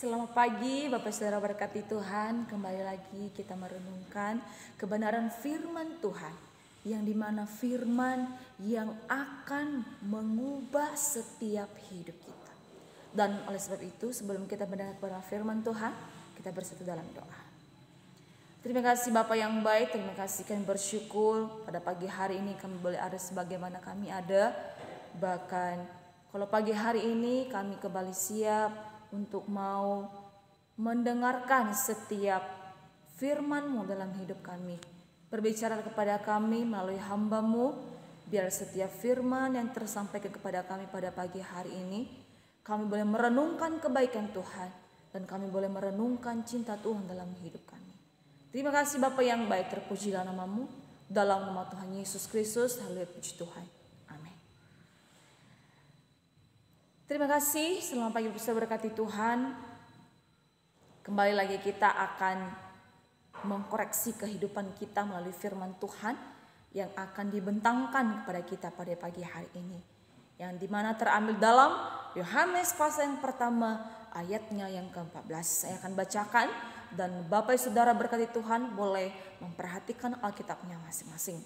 Selamat pagi Bapak Saudara berkati Tuhan. Kembali lagi kita merenungkan kebenaran firman Tuhan, yang dimana firman yang akan mengubah setiap hidup kita. Dan oleh sebab itu, sebelum kita mendengar firman Tuhan, kita bersatu dalam doa. Terima kasih Bapak yang baik, terima kasih kami bersyukur pada pagi hari ini kami boleh ada sebagaimana kami ada. Bahkan kalau pagi hari ini kami kembali siap untuk mau mendengarkan setiap firman-Mu dalam hidup kami. Berbicara kepada kami melalui hamba-Mu, biar setiap firman yang tersampaikan kepada kami pada pagi hari ini, kami boleh merenungkan kebaikan Tuhan, dan kami boleh merenungkan cinta Tuhan dalam hidup kami. Terima kasih Bapa yang baik, terpujilah nama-Mu, dalam nama Tuhan Yesus Kristus, haleluya, puji Tuhan. Amin. Terima kasih, selamat pagi bisa berkati Tuhan. Kembali lagi kita akan mengkoreksi kehidupan kita melalui firman Tuhan yang akan dibentangkan kepada kita pada pagi hari ini, yang dimana terambil dalam Yohanes pasal yang pertama ayatnya yang ke-14. Saya akan bacakan dan Bapak Saudara berkati Tuhan boleh memperhatikan Alkitabnya masing-masing.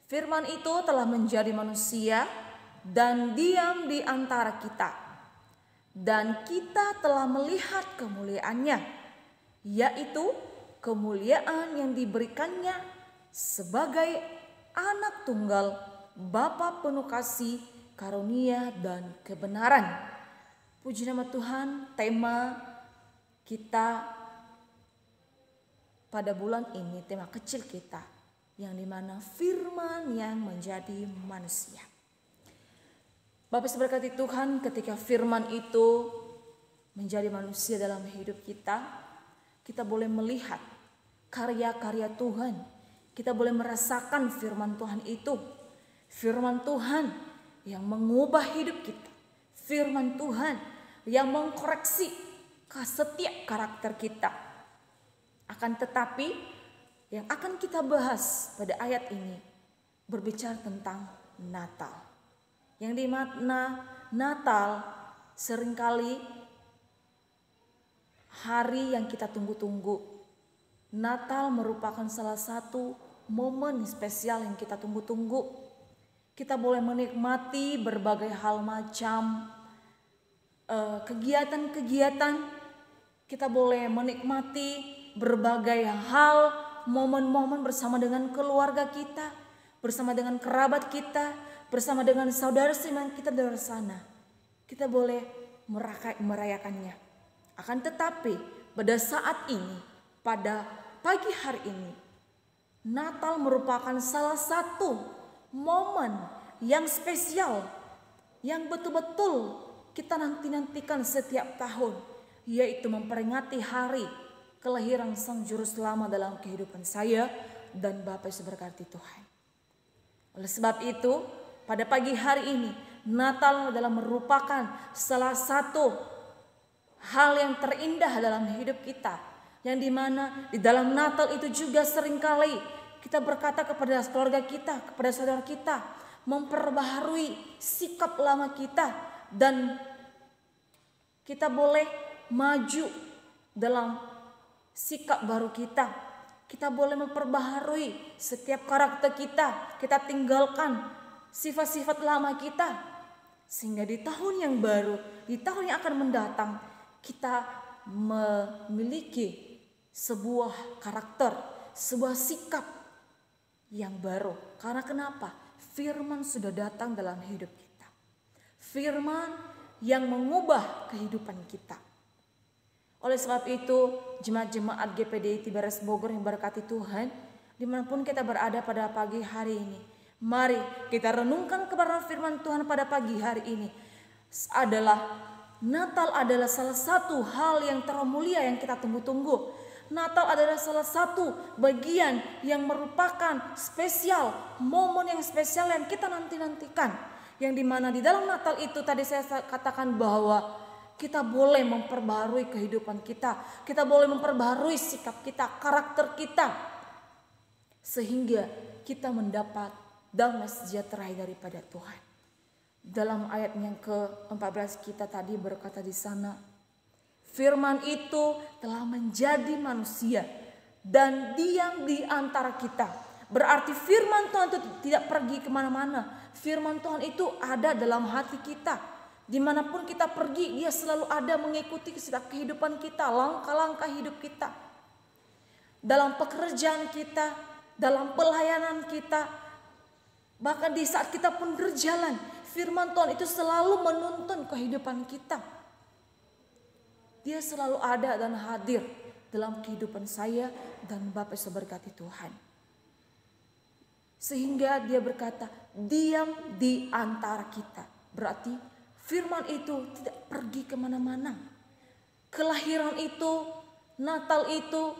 Firman itu telah menjadi manusia dan diam di antara kita, dan kita telah melihat kemuliaannya, yaitu kemuliaan yang diberikannya sebagai anak tunggal Bapa penuh kasih, karunia dan kebenaran. Puji nama Tuhan. Tema kita pada bulan ini, tema kecil kita, yang dimana firman yang menjadi manusia. Bapak berkati Tuhan, ketika firman itu menjadi manusia dalam hidup kita, kita boleh melihat karya-karya Tuhan. Kita boleh merasakan firman Tuhan itu. Firman Tuhan yang mengubah hidup kita. Firman Tuhan yang mengkoreksi setiap karakter kita. Akan tetapi yang akan kita bahas pada ayat ini berbicara tentang Natal. Yang di mana Natal seringkali hari yang kita tunggu-tunggu. Natal merupakan salah satu momen spesial yang kita tunggu-tunggu. Kita boleh menikmati berbagai hal macam kegiatan-kegiatan. Kita boleh menikmati berbagai hal, momen-momen bersama dengan keluarga kita, bersama dengan kerabat kita, bersama dengan saudara seiman kita di luar sana. Kita boleh merayakannya. Akan tetapi pada saat ini, pada pagi hari ini, Natal merupakan salah satu momen yang spesial, yang betul-betul kita nantikan setiap tahun, yaitu memperingati hari kelahiran Sang Juru Selamat dalam kehidupan saya dan Bapak berkati Tuhan. Oleh sebab itu, pada pagi hari ini, Natal adalah merupakan salah satu hal yang terindah dalam hidup kita. Yang dimana di dalam Natal itu juga seringkali kita berkata kepada keluarga kita, kepada saudara kita, memperbaharui sikap lama kita. Dan kita boleh maju dalam sikap baru kita. Kita boleh memperbaharui setiap karakter kita. Kita tinggalkan sifat-sifat lama kita, sehingga di tahun yang baru, di tahun yang akan mendatang, kita memiliki sebuah karakter, sebuah sikap yang baru. Karena kenapa? Firman sudah datang dalam hidup kita. Firman yang mengubah kehidupan kita. Oleh sebab itu, jemaat-jemaat GPDI Tibaras Bogor yang berkati Tuhan, dimanapun kita berada pada pagi hari ini, mari kita renungkan kebenaran firman Tuhan pada pagi hari ini. Natal adalah salah satu hal yang termulia yang kita tunggu-tunggu. Natal adalah salah satu bagian yang merupakan spesial, momen yang spesial yang kita nantikan. Yang dimana di dalam Natal itu tadi saya katakan bahwa kita boleh memperbaharui kehidupan kita. Kita boleh memperbaharui sikap kita, karakter kita. Sehingga kita mendapat damai sejahtera daripada Tuhan. Dalam ayat yang ke-14 kita tadi berkata di sana, Firman itu telah menjadi manusia dan diam di antara kita. Berarti firman Tuhan itu tidak pergi kemana-mana. Firman Tuhan itu ada dalam hati kita. Dimanapun kita pergi, dia selalu ada mengikuti setiap kehidupan kita, langkah-langkah hidup kita. Dalam pekerjaan kita, dalam pelayanan kita, bahkan di saat kita pun berjalan, firman Tuhan itu selalu menuntun kehidupan kita. Dia selalu ada dan hadir dalam kehidupan saya dan Bapak seberkati Tuhan. Sehingga dia berkata, diam di antara kita. Berarti firman itu tidak pergi kemana-mana. Kelahiran itu, Natal itu,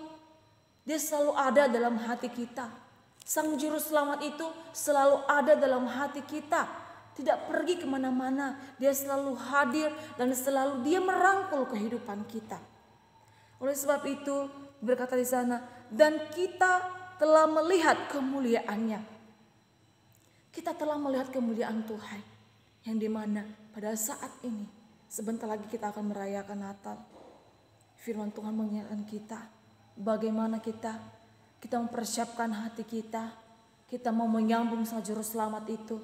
dia selalu ada dalam hati kita. Sang Juru Selamat itu selalu ada dalam hati kita. Tidak pergi kemana-mana. Dia selalu hadir dan selalu dia merangkul kehidupan kita. Oleh sebab itu berkata di sana, dan kita telah melihat kemuliaannya. Kita telah melihat kemuliaan Tuhan. Yang dimana pada saat ini, sebentar lagi kita akan merayakan Natal. Firman Tuhan mengingatkan kita, bagaimana kita mempersiapkan hati kita. Kita mau menyambung Sang Juru Selamat itu.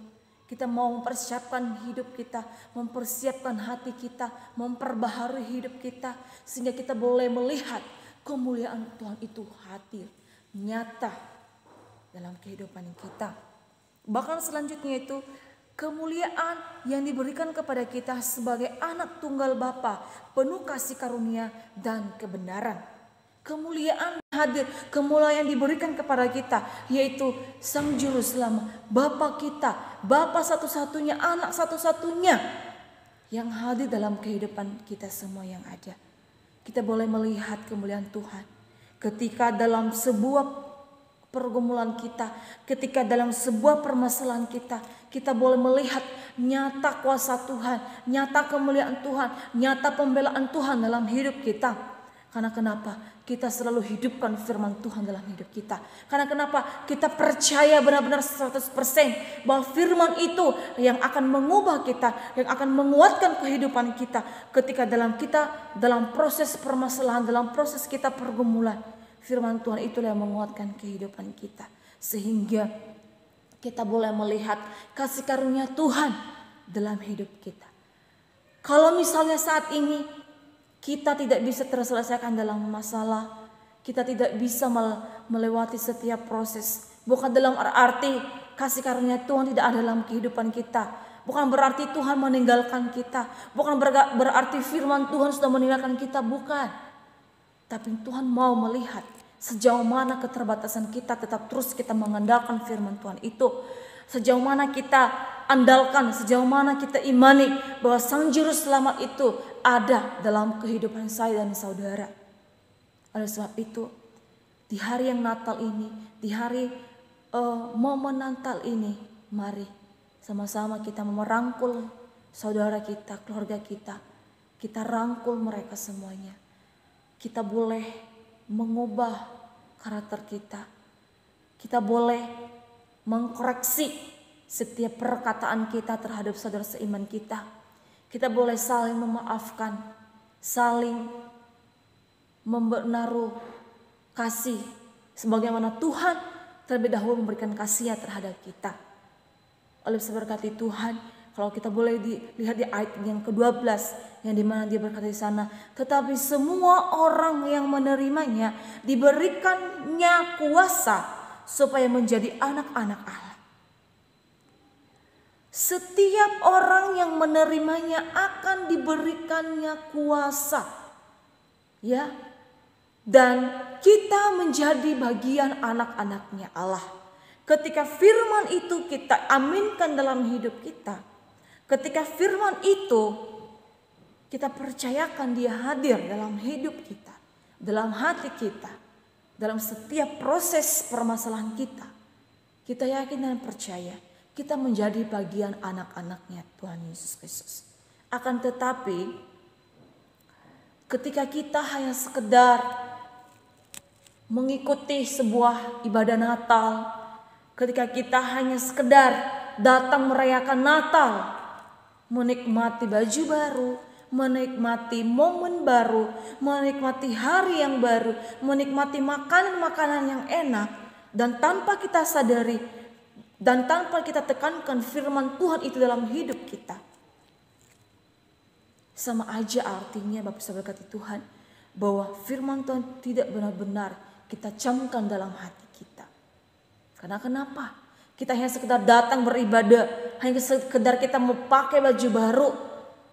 Kita mau mempersiapkan hidup kita, mempersiapkan hati kita, memperbaharui hidup kita. Sehingga kita boleh melihat kemuliaan Tuhan itu hadir, nyata dalam kehidupan kita. Bahkan selanjutnya itu, kemuliaan yang diberikan kepada kita sebagai anak tunggal Bapa, penuh kasih karunia dan kebenaran. Kemuliaan hadir, kemuliaan yang diberikan kepada kita, yaitu Sang Juru Selamat, Bapa kita, Bapa satu-satunya, anak satu-satunya yang hadir dalam kehidupan kita semua yang ada. Kita boleh melihat kemuliaan Tuhan ketika dalam sebuah pergumulan kita, ketika dalam sebuah permasalahan kita, kita boleh melihat nyata kuasa Tuhan, nyata kemuliaan Tuhan, nyata pembelaan Tuhan dalam hidup kita. Karena kenapa? Kita selalu hidupkan firman Tuhan dalam hidup kita. Karena kenapa? Kita percaya benar-benar 100% bahwa firman itu yang akan mengubah kita, yang akan menguatkan kehidupan kita. Ketika dalam proses permasalahan, dalam proses kita pergumulan, firman Tuhan itulah yang menguatkan kehidupan kita. Sehingga kita boleh melihat kasih karunia Tuhan dalam hidup kita. Kalau misalnya saat ini kita tidak bisa terselesaikan dalam masalah, kita tidak bisa melewati setiap proses. Bukan dalam arti kasih karunia Tuhan tidak ada dalam kehidupan kita. Bukan berarti Tuhan meninggalkan kita. Bukan berarti firman Tuhan sudah meninggalkan kita. Bukan. Tapi Tuhan mau melihat sejauh mana keterbatasan kita, tetap terus kita mengandalkan firman Tuhan itu. Sejauh mana kita andalkan, sejauh mana kita imani bahwa Sang Juru Selamat itu ada dalam kehidupan saya dan saudara. Oleh sebab itu, di hari yang Natal ini, di hari momen Natal ini, mari sama-sama kita merangkul saudara kita, keluarga kita. Kita rangkul mereka semuanya. Kita boleh mengubah karakter kita. Kita boleh mengkoreksi setiap perkataan kita terhadap saudara seiman kita. Kita boleh saling memaafkan, saling menaruh kasih sebagaimana Tuhan terlebih dahulu memberikan kasih terhadap kita. Oleh sebab berkati Tuhan, kalau kita boleh dilihat di ayat yang ke-12 yang dimana dia berkata di sana, tetapi semua orang yang menerimanya diberikannya kuasa supaya menjadi anak-anak Allah. Setiap orang yang menerimanya akan diberikannya kuasa. Ya. Dan kita menjadi bagian anak-anaknya Allah. Ketika firman itu kita aminkan dalam hidup kita. Ketika firman itu kita percayakan dia hadir dalam hidup kita. Dalam hati kita. Dalam setiap proses permasalahan kita. Kita yakin dan percaya. Kita menjadi bagian anak-anaknya Tuhan Yesus Kristus. Akan tetapi ketika kita hanya sekedar mengikuti sebuah ibadah Natal, ketika kita hanya sekedar datang merayakan Natal, menikmati baju baru, menikmati momen baru, menikmati hari yang baru, menikmati makanan-makanan yang enak, dan tanpa kita sadari dan tanpa kita tekankan firman Tuhan itu dalam hidup kita, sama aja artinya Bapak Saudara kata Tuhan, bahwa firman Tuhan tidak benar-benar kita camkan dalam hati kita. Karena kenapa? Kita hanya sekedar datang beribadah, hanya sekedar kita mau pakai baju baru,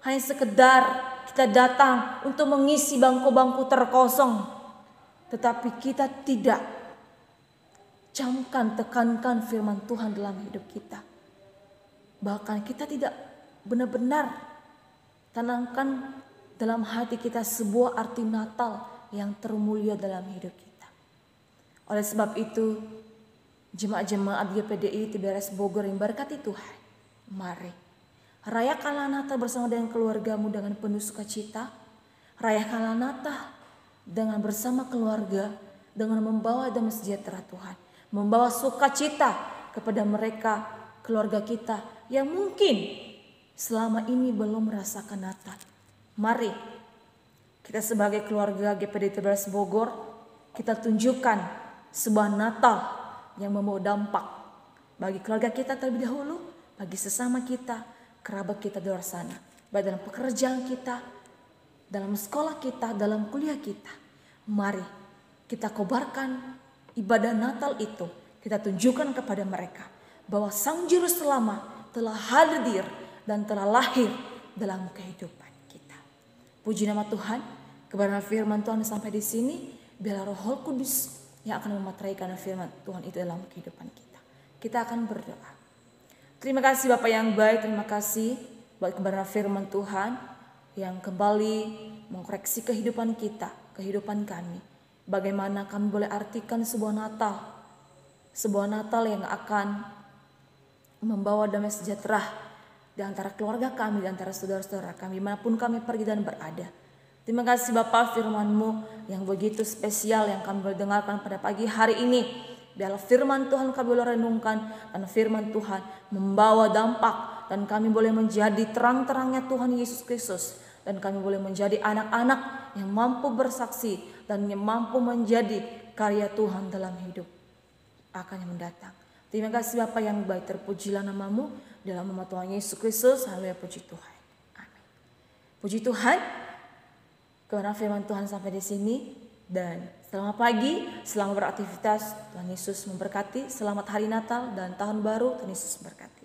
hanya sekedar kita datang untuk mengisi bangku-bangku terkosong. Tetapi kita tidak camkan, tekankan firman Tuhan dalam hidup kita. Bahkan kita tidak benar-benar tanamkan dalam hati kita sebuah arti Natal yang termulia dalam hidup kita. Oleh sebab itu, jemaat-jemaat GPDI TBRS Bogor yang berkati Tuhan, mari rayakanlah Natal bersama dengan keluargamu dengan penuh sukacita. Rayakanlah Natal dengan bersama keluarga, dengan membawa damai sejahtera Tuhan, membawa sukacita kepada mereka, keluarga kita yang mungkin selama ini belum merasakan Natal. Mari kita sebagai keluarga GPDI TBRS Bogor, kita tunjukkan sebuah Natal yang membawa dampak bagi keluarga kita terlebih dahulu, bagi sesama kita, kerabat kita di luar sana, baik dalam pekerjaan kita, dalam sekolah kita, dalam kuliah kita. Mari kita kobarkan ibadah Natal itu, kita tunjukkan kepada mereka bahwa Sang Juru Selamat telah hadir dan telah lahir dalam kehidupan kita. Puji nama Tuhan, kebenaran firman Tuhan sampai di sini. Biarlah Roh Kudus yang akan memateraikan firman Tuhan itu dalam kehidupan kita. Kita akan berdoa. Terima kasih Bapak yang baik, terima kasih buat kebenaran firman Tuhan yang kembali mengkoreksi kehidupan kita, kehidupan kami. Bagaimana kami boleh artikan sebuah Natal yang akan membawa damai sejahtera di antara keluarga kami, di antara saudara-saudara kami, dimanapun kami pergi dan berada. Terima kasih Bapak firman-Mu yang begitu spesial yang kami boleh dengarkan pada pagi hari ini. Biarlah firman Tuhan kami boleh renungkan, dan firman Tuhan membawa dampak, dan kami boleh menjadi terang-terangnya Tuhan Yesus Kristus, dan kami boleh menjadi anak-anak yang mampu bersaksi dan yang mampu menjadi karya Tuhan dalam hidup akan yang mendatang. Terima kasih Bapak yang baik, terpujilah nama-Mu dalam nama Tuhan Yesus Kristus. Haleluya, puji Tuhan. Amin. Puji Tuhan. Kebenaran firman Tuhan sampai di sini, dan selamat pagi, selamat beraktivitas. Tuhan Yesus memberkati. Selamat hari Natal dan tahun baru. Tuhan Yesus memberkati.